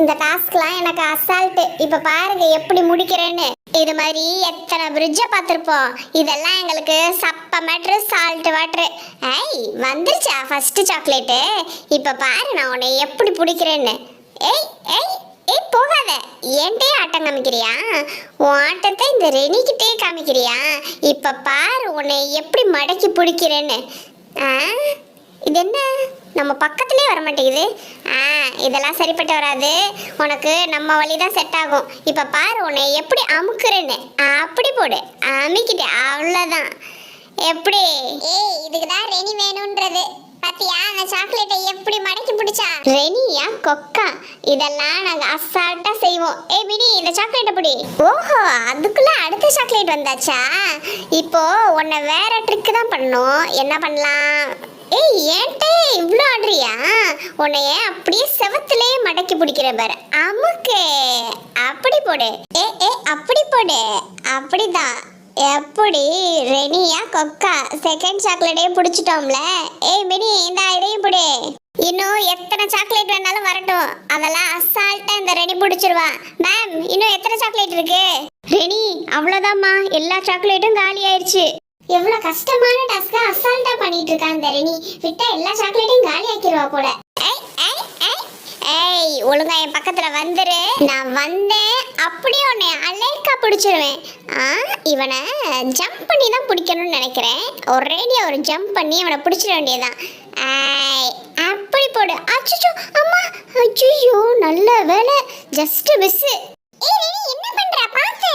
இந்த டாஸ்க்லாம் எனக்கு அசால்ட்டு. இப்ப பாருங்க எப்படி முடிக்கிறேன்னு. இது மாதிரி எத்தனை பிரிட்ஜை பார்த்துருப்போம். இதெல்லாம் எங்களுக்கு சப்ப மேட்ரு சால்ட் வாட்ரு. ஐய் வந்துருச்சா ஃபர்ஸ்ட் சாக்லேட்டு. இப்ப பாரு நான் உன்னை எப்படி பிடிக்கிறேன்னு. ஏய் ஏய் ஏய் போகாத. ஏன்ட்டே ஆட்டம் காமிக்கிறியா? உன் ஆட்டத்தை இந்த ரெனிக்கிட்டே காமிக்கிறியா? இப்ப பாரு உன்னை எப்படி மடக்கி பிடிக்கிறேன்னு. இது என்ன நம்ம பக்கத்துலேயே வர மாட்டேங்குது. இதெல்லாம் சரிப்பட்டு வராது. உனக்கு நம்ம வழி தான் செட் ஆகும். இப்போ பாரு உன்னை எப்படி அமுக்குறேன்னு. அப்படி போடு. அமுக்கிட்டே அவ்வளோதான். எப்படி? ஏய் இதுக்கு தான் ரெனி வேணுன்றது. பாத்தியா அந்த சாக்லேட்டை எப்படி மடக்கி பிடிச்சா? ரெனியா கொக்கா இதெல்லாம் நாங்க அசால்ட்டா செய்வோம். ஏய் மினி இந்த சாக்லேட்டை பிடி. ஓஹோ அதுக்குள்ள அடுத்த சாக்லேட் வந்தாச்சா? இப்போ உன்னை வேற ட்ரிக் தான் பண்ணணும். என்ன பண்ணலாம்? ஏய் ஏன்ட்டே இவ்வளோ ஆடுறியா? உன்னைய அப்படியே செவத்திலே மடக்கி பிடிக்கிற பாரு. அமுக்கு. அப்படி போடு. அப்படி போடு. அப்படிதான். எப்படி? ரெனியா கொக்கா செகண்ட் சாக்லேட்டே பிடிச்சிட்டோம்ல. ஏய் மினி இந்த இதையும் பிடி. இன்னும் எத்தனை சாக்லேட் வேணாலும் வரட்டும். அதெல்லாம் அசால்ட்டா இந்த ரெனி பிடிச்சிருவா. மேம் இன்னும் எத்தனை சாக்லேட் இருக்கு? ரெனி அவ்வளோதாம்மா, எல்லா சாக்லேட்டும் காலி ஆயிடுச்சு. எவ்வளவு கஷ்டமான டாஸ்கா அசால்ட்டா பண்ணிட்டு இருக்கான் இந்த ரெனி. விட்டா எல்லா சாக்லேட்டையும் காலி ஆக்கிடுவா போல. ஏய் ஒழுங்கா என் பக்கத்துல வந்துரு. நான் வந்தேன் அப்படியே உன்னை அலேக்கா பிடிச்சிருவேன். இவனை ஜம்ப் பண்ணி தான் பிடிக்கணும்னு நினைக்கிறேன். ஒரேடியா ஒரு ஜம்ப் பண்ணி இவனை பிடிச்சிட வேண்டியதான். அப்படி போடு. அச்சோ அம்மா. அச்சோ நல்ல வேலை, ஜஸ்ட் மிஸ். என்ன பண்ற பாத்து?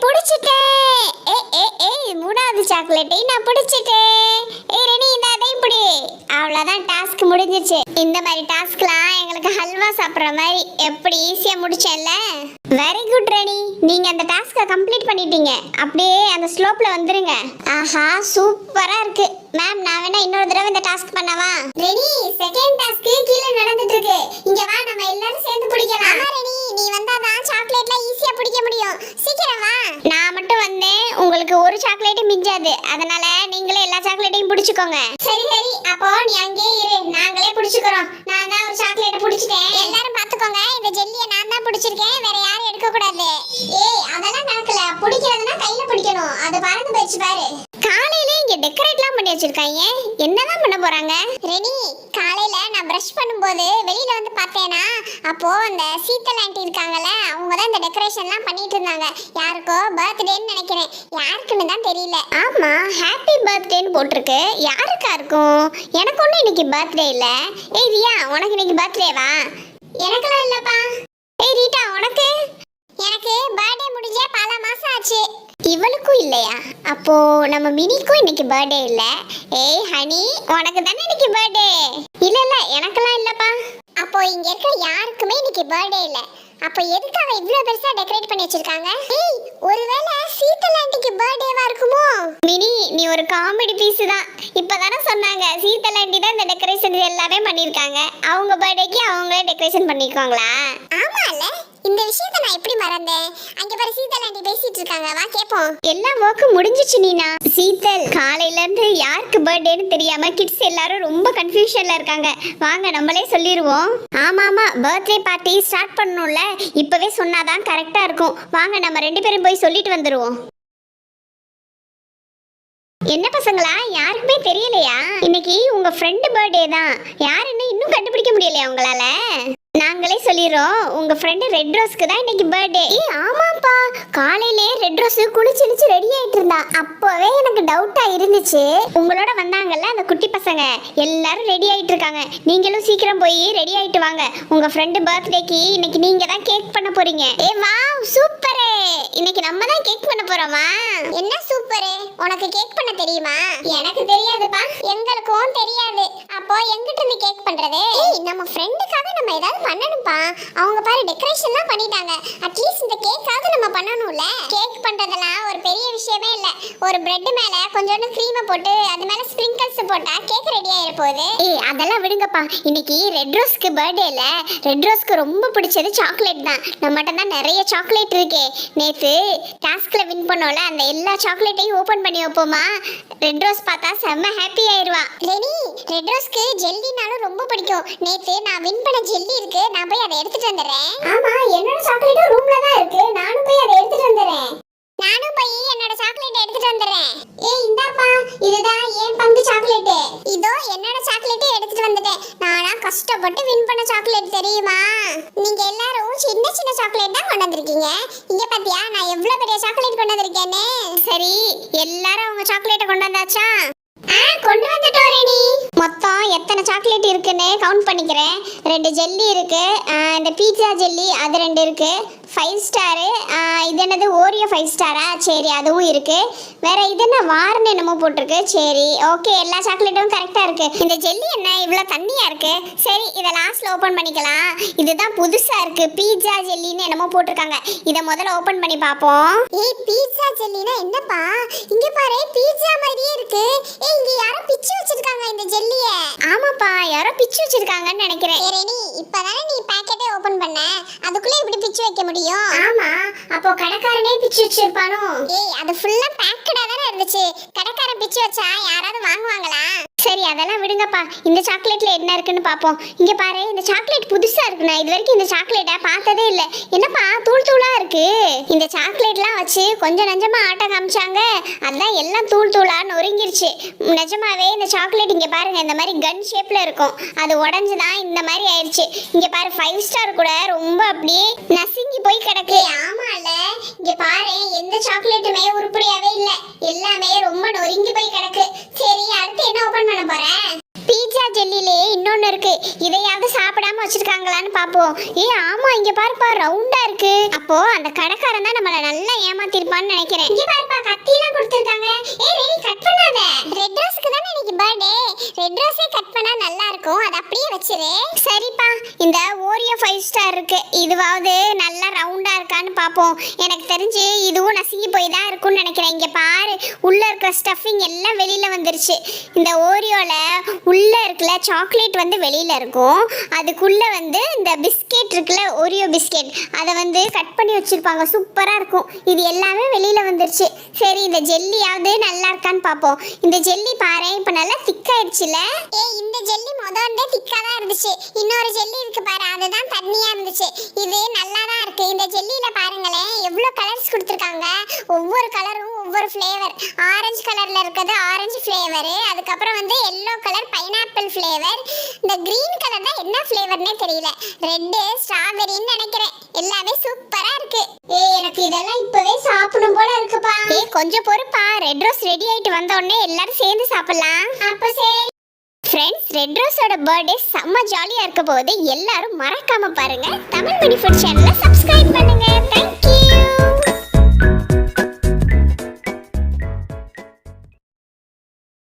பிடிச்சிட்டேன். மூணாவது சாக்லேட்டை நான் பிடிச்சிட்டேன். ரெனி இந்த அதையும் பிடி. அவ்வளோதான் டாஸ்க் முடிஞ்சிச்சு. இந்த மாதிரி டாஸ்க்லாம் எங்களுக்கு ஹல்வா சாப்பிட்ற மாதிரி எப்படி ஈஸியாக முடிச்சேன்ல. வெரி குட் ரெனி, நீங்கள் அந்த டாஸ்க்கை கம்ப்ளீட் பண்ணிட்டீங்க. அப்படியே அந்த ஸ்லோப்பில் வந்துருங்க. ஆஹா சூப்பராக இருக்கு. மேம் நான் வேணா இன்னொரு தடவை இந்த டாஸ்க் பண்ணவா? ரெனி செகண்ட் டாஸ்க் கீழே நடந்துட்டு இருக்கு. இங்க வா நம்ம எல்லாரும் சேர்ந்து பிடிக்கலாம். ஆமா ரெனி நீ வந்தாதான் சாக்லேட்லாம் ஈஸியா பிடிக்க முடியும். சீக்கிரம் வா. நான் மட்டும் வந்தேன் உங்களுக்கு ஒரு சாக்லேட் மிஞ்சாது. அதனால நீங்களே எல்லா சாக்லேட்டையும் பிடிச்சுக்கோங்க. சரி சரி அப்போ நீ அங்கேயே இரு, நாங்களே பிடிச்சுக்கிறோம். நான் தான் ஒரு சாக்லேட் பிடிச்சிட்டேன். எல்லாரும் பாத்துக்கோங்க இந்த ஜெல்லியை நான் தான் பிடிச்சிருக்கேன். வேற யாரும் எடுக்க கூடாது. ஏய் அதெல்லாம் நடக்கல. பிடிக்கிறதுனா கையில பிடிக்கணும். அது பறந்து போயிடுச்சு பாரு. காலையில இங்க டெக்கரேட்லாம் பண்ணி வச்சிருக்காங்க. என்னதான் பண்ண போறாங்க? ரெனி காலையில நான் பிரஷ் பண்ணும்போது வெளியில வந்து பார்த்தேனா, அப்போ அந்த சீத்தல் ஆண்டி இருக்காங்கல்ல, அவங்க தான் இந்த டெக்கரேஷன்லாம் பண்ணிட்டு இருந்தாங்க. யாருக்கோ பர்த்டேன்னு நினைக்கிறேன். யாருக்குன்னு தான் தெரியல. ஆமா ஹாப்பி பர்த்டேன்னு போட்டிருக்கு. யாருக்கா இருக்கும்? எனக்கு ஒன்றும் இன்னைக்கு பர்த்டே இல்லை. ஏய் ரியா உனக்கு இன்னைக்கு பர்த்டேவா? எனக்கெல்லாம் இல்லப்பா. ஏய் ரீட்டா உனக்கு? எனக்கு பர்த்டே முடிஞ்சே பல மாசம் ஆச்சு. இவளுக்கும் இல்லையா? அப்போ நம்ம மினிக்கும் இன்னைக்கு பர்த்டே இல்ல. ஏய் ஹனி உனக்கு தானே இன்னைக்கு பர்த்டே? இல்ல எனக்கெல்லாம் இல்லப்பா. அப்போ இங்க இருக்க யாருக்குமே இன்னைக்கு பர்த்டே இல்ல. அப்போ எதுக்காக இவ்ளோ பெருசா டெக்கரேட் பண்ணி வச்சிருக்காங்க? ஏய் ஒருவேளை சீதல் ஆண்டிக்கு பர்த்டேவா இருக்குமோ? மினி நீ ஒரு காமெடி பீஸ் தான். இப்பதானே சொன்னாங்க சீதல் ஆண்டி தான் இந்த டெக்கரேஷன் எல்லாமே பண்ணிருக்காங்க. அவங்க பர்த்டேக்கு அவங்களே டெக்கரேஷன் பண்ணிருக்காங்களா? ஆமால இந்த விஷயத்தை நான் எப்படி மறந்தேன்? அங்க பாரு சீதல் ஆண்டி பேசிட்டு இருக்காங்க. வா கேப்போம். எல்லா வர்க் முடிஞ்சிச்சு நீனா. சீதல் காலையில இருந்து யாருக்கு பர்த்டேன்னு தெரியாம கிட்ஸ் எல்லாரும் ரொம்ப கன்ஃபியூஷன்ல இருக்காங்க. வாங்க நம்மளே சொல்லிடுவோம். ஆமா பர்த்டே பார்ட்டி ஸ்டார்ட் பண்ணணும்ல, இப்பவே சொன்னாதான் கரெக்டா இருக்கும். வாங்க நம்ம ரெண்டு பேரும் போய் சொல்லிட்டு வந்துருவோம். என்ன பசங்களா யாருக்குமே தெரியலையா? இன்னைக்கு உங்க ஃப்ரெண்ட் பர்த்டே தான். யாருன்னு இன்னும் கண்டுபிடிக்க முடியலையா உங்களால? நாங்களே சொல்லிடுறோம். உங்க ஃப்ரெண்ட் ரெட் ரோஸ்க்கு தான் இன்னைக்கு பர்த்டே. ஆமாப்பா காலையிலே ரெட் ரோஸ் குளிச்சு ரெடி ஆயிட்டு இருந்தா. அப்பவே எனக்கு டவுட்டா இருந்துச்சு. உங்களோட வந்தாங்கல்ல அந்த குட்டி பசங்க எல்லாரும் ரெடி ஆயிட்டு இருக்காங்க. நீங்களும் சீக்கிரம் போய் ரெடி ஆயிட்டு வாங்க. உங்க ஃப்ரெண்ட் பர்த்டேக்கு இன்னைக்கு நீங்க தான் கேக் பண்ண போறீங்க. ஏ வாவ் சூப்பர். இன்னைக்கு நம்ம தான் கேக் பண்ண போறோமா? என்ன சூப்பர். உனக்கு கேக் பண்ண தெரியுமா? எனக்கு தெரியாதுப்பா. எங்களுக்கும் தெரியாது. அப்போ எங்கிட்ட இருந்து கேக் பண்றது? ஏய் நம்ம ஃப்ரெண்டுக்காக நம்ம ஏதாவது பண்ணணும்பா. அவங்க பாரு டெக்கரேஷன்லாம் பண்ணிட்டாங்க. அட்லீஸ்ட் இந்த கேக்காவது நம்ம பண்ணணும்ல. கேக் பண்றதெல்லாம் ஒரு பெரிய விஷயமே இல்ல. ஒரு பிரெட் மேல கொஞ்சோண்டு க்ரீமை போட்டு அது மேல ஸ்ப்ரிங்கிள்ஸ் போட்டா கேக் ரெடி ஆயிர போகுது. ஏய் அதெல்லாம் விடுங்கப்பா, இன்னைக்கு ரெட் ரோஸ்க்கு பர்த்டேல. ரெட் ரோஸ்க்கு ரொம்ப பிடிச்சது சாக்லேட் தான். நம்மகிட்ட தான் நிறைய சாக்லேட் இருக்கே. நேத்து டாஸ்க்ல வின் பண்ணோம்ல, அந்த எல்லா சாக்லேட்டையும் ஓபன் பண்ணி வைப்போமா? ரெட் ரோஸ் பார்த்தா செம்ம ஹாப்பி ஆயிருவா. ரெனி, ரெட் ரோஸ்க்கு ஜெல்லினாலும் ரொம்ப பிடிக்கும். நேத்து நான் வின் பண்ண ஜெல்லி இருக்கு, நான் போய் அதை எடுத்துட்டு வந்துறேன். ஆமா, என்னோட சாக்லேட்டும் ரூம்ல தான் இருக்கு, நானும் போய் அதை எடுத்துட்டு வந்துறேன். நானும் போய் என்னோட சாக்லேட் எடுத்துட்டு வந்துறேன். ஏய் இந்தாப்பா, இதுதான் என் பங்கு சாக்லேட். இதோ என்னோட சாக்லேட் எடுத்துட்டு வந்துட்டேன். நானா கஷ்டப்பட்டு வின் பண்ண சாக்லேட் தெரியுமா? நீங்க எல்லாரும் சின்ன சின்ன சாக்லேட் தான் கொண்டு வந்திருக்கீங்க. இங்க பாத்தியா நான் எவ்வளவு பெரிய சாக்லேட் கொண்டு வந்திருக்கேன்னு. சரி, எல்லாரும் உங்க சாக்லேட்டை கொண்டு வந்தாச்சா? கொண்டு வந்துட்டோம் ரெனி. மொத்தம் எத்தனை சாக்லேட் இருக்குன்னு கவுண்ட் பண்ணிக்கிறேன். 2 ஜெல்லி இருக்கு, இந்த பீட்சா ஜெல்லி அது 2 இருக்கு, 5 ஸ்டாரு, இது என்னது ஓரியோ 5 ஸ்டாரா? சரி அதுவும் இருக்கு. வேற இது என்ன வார்னு என்னமோ போட்டிருக்கு. சரி ஓகே, எல்லா சாக்லேட்டும் கரெக்டா இருக்கு. இந்த ஜெல்லி என்ன இவ்வளோ தண்ணியா இருக்கு? சரி இதை லாஸ்ட்ல ஓபன் பண்ணிக்கலாம். இதுதான் புதுசா இருக்கு, பீட்சா ஜெல்லின்னு என்னமோ போட்டிருக்காங்க. இதை முதல்ல ஓபன் பண்ணி பார்ப்போம். ஏய் பீட்சா ஜெல்லினா என்னப்பா? இங்க பாரு, பீட்சா மாதிரியே இருக்கு. ஏய் இங்க யாரோ பிச்சு வச்சிருக்காங்க இந்த ஜெல்லிய. ஆமாப்பா, யாரோ பிச்சு வச்சிருக்காங்கன்னு நினைக்கிறேன். ரெனி, இப்பதானே நீ பாக்கெட்டை ஓபன் பண்ண, அதுக்குள்ள இப்படி பிச்சு வைக்க முடியும்? ஆமா, அப்போ கடைக்காரனே பிச்சு வச்சிருப்பானோ? ஏய் அது ஃபுல்லா பேக்கடா தானே இருந்துச்சு, கடைக்காரன் பிச்சு வச்சா யாராவது வாங்குவாங்களா? சரி அதெல்லாம் விடுங்கப்பா, இந்த சாக்லேட்ல என்ன இருக்குன்னு பாப்போம். இங்க பாரு, இந்த சாக்லேட் புதுசா இருக்கு. நான் இது வரைக்கும் இந்த சாக்லேட்டை பார்த்ததே இல்லை. என்னப்பா தூள் தூளா இருக்கு? இந்த சாக்லேட்லாம் வச்சு கொஞ்சம் நஞ்சமா ஆட்டம் காமிச்சாங்க, அதான் எல்லாம் தூள் தூளா நொறுங்கிருச்சு. நிஜமாவே இந்த சாக்லேட் இங்க பாருங்க, இந்த மாதிரி கன் ஷேப்ல இருக்கும், அது உடஞ்சுதான் இந்த மாதிரி ஆயிடுச்சு. இங்க பாரு 5 ஸ்டார் கூட ரொம்ப அப்படியே நசுங்கி போய் கிடக்கு. ஆமால, இங்க பாரு எந்த சாக்லேட்டுமே உருப்படியாவே இல்லை, எல்லாமே ரொம்ப நொறுங்கி போய் கிடக்கு. சரி அடுத்து என்ன ஓபன் பண்ண போறேன்? பீட்சா ஜெல்லிலே இன்னொன்னு இருக்கு, இதையாவது சாப்பிடாம வச்சிருக்காங்களான்னு பாப்போம். ஆமா இங்க பாருப்பா, ரவுண்டா இருக்கு. அப்போ அந்த கடைக்காரன் தான் நம்மள நல்லா ஏமாத்திருப்பான்னு நினைக்கிறேன். இங்க பாருப்பா, கத்திலாம் கொடுத்திருக்காங்க. ரெனி கட் பண்ணாத, ரெட் ரோஸ்க்கு தானே இன்னைக்கு பர்த்டே, ரெட் ரோஸே கட் பண்ணா நல்லா இருக்கும், அது அப்படியே வச்சிரு. சரிப்பா, இந்த ஓரியோ 5 ஸ்டார் இருக்கு, இதுவாவது நல்லா ரவுண்டா இருக்கான்னு பாப்போம். எனக்கு தெரிஞ்சு இதுவும் நசுங்கி போய் தான் இருக்கும்னு நினைக்கிறேன். இங்க பாரு, உள்ள இருக்கிற ஸ்டஃபிங் எல்லாம் வெளியில வந்துருச்சு. இந்த ஓரியோல உள்ள இருக்குல சாக்லேட் வந்து வெளியில இருக்கும், அதுக்குள்ள வந்து இந்த பிஸ்கெட் இருக்குல்ல, ஓரியோ பிஸ்கெட், அதை வந்து கட் பண்ணி வச்சிருப்பாங்க, சூப்பரா இருக்கும். இது எல்லாமே வெளியில வந்துருச்சு. சரி இந்த ஜெல்லியாவது நல்லா இருக்கான்னு பாப்போம். இந்த ஜெல்லி பாரு இப்ப நல்லா திக் ஆயிடுச்சுல. இந்த ஜெல்லி முதல்ல திக்கா தான் இருந்துச்சு, இன்னொரு ஜெல்லி இருக்கு பாரு, அதுதான் தண்ணியா இருந்துச்சு. இது நல்லா தான் இருக்கு. இந்த ஜெல்லியில பாருங்களேன் எவ்வளவு கலர்ஸ் கொடுத்துருக்காங்க, ஒவ்வொரு கலரும் ஒவ்வொரு ஃப்ளேவர். ஆரஞ்சு கலர்ல இருக்கிறது ஆரஞ்சு ஃப்ளேவர், அதுக்கப்புறம் வந்து எல்லோ கலர் பைனாப்பிள் ஃப்ளேவர், இந்த கிரீன் கலர் தான் என்ன ஃப்ளேவர்னே தெரியல, ரெட் ஸ்ட்ராபெரின்னு நினைக்கிறேன். எல்லாமே சூப்பரா இருக்கு. எனக்கு இதெல்லாம் இப்பவே சாப்பிடணும் போல இருக்குப்பா. கொஞ்சம் பொறுப்பா, ரெட் ரோஸ் ரெடி ஆயிட்டு வந்த உடனே எல்லாரும் சேர்ந்து சாப்பிடலாம். அப்ப சரி ஃப்ரெண்ட்ஸ், ரெட் ரோஸோட பர்த்டே செம்ம ஜாலியா இருக்க போகுது. எல்லாரும் மறக்காம பாருங்க. தமிழ் மணி ஃபுட் சேனலை சப்ஸ்கிரைப் பண்ணுங்க. தேங்க்யூ.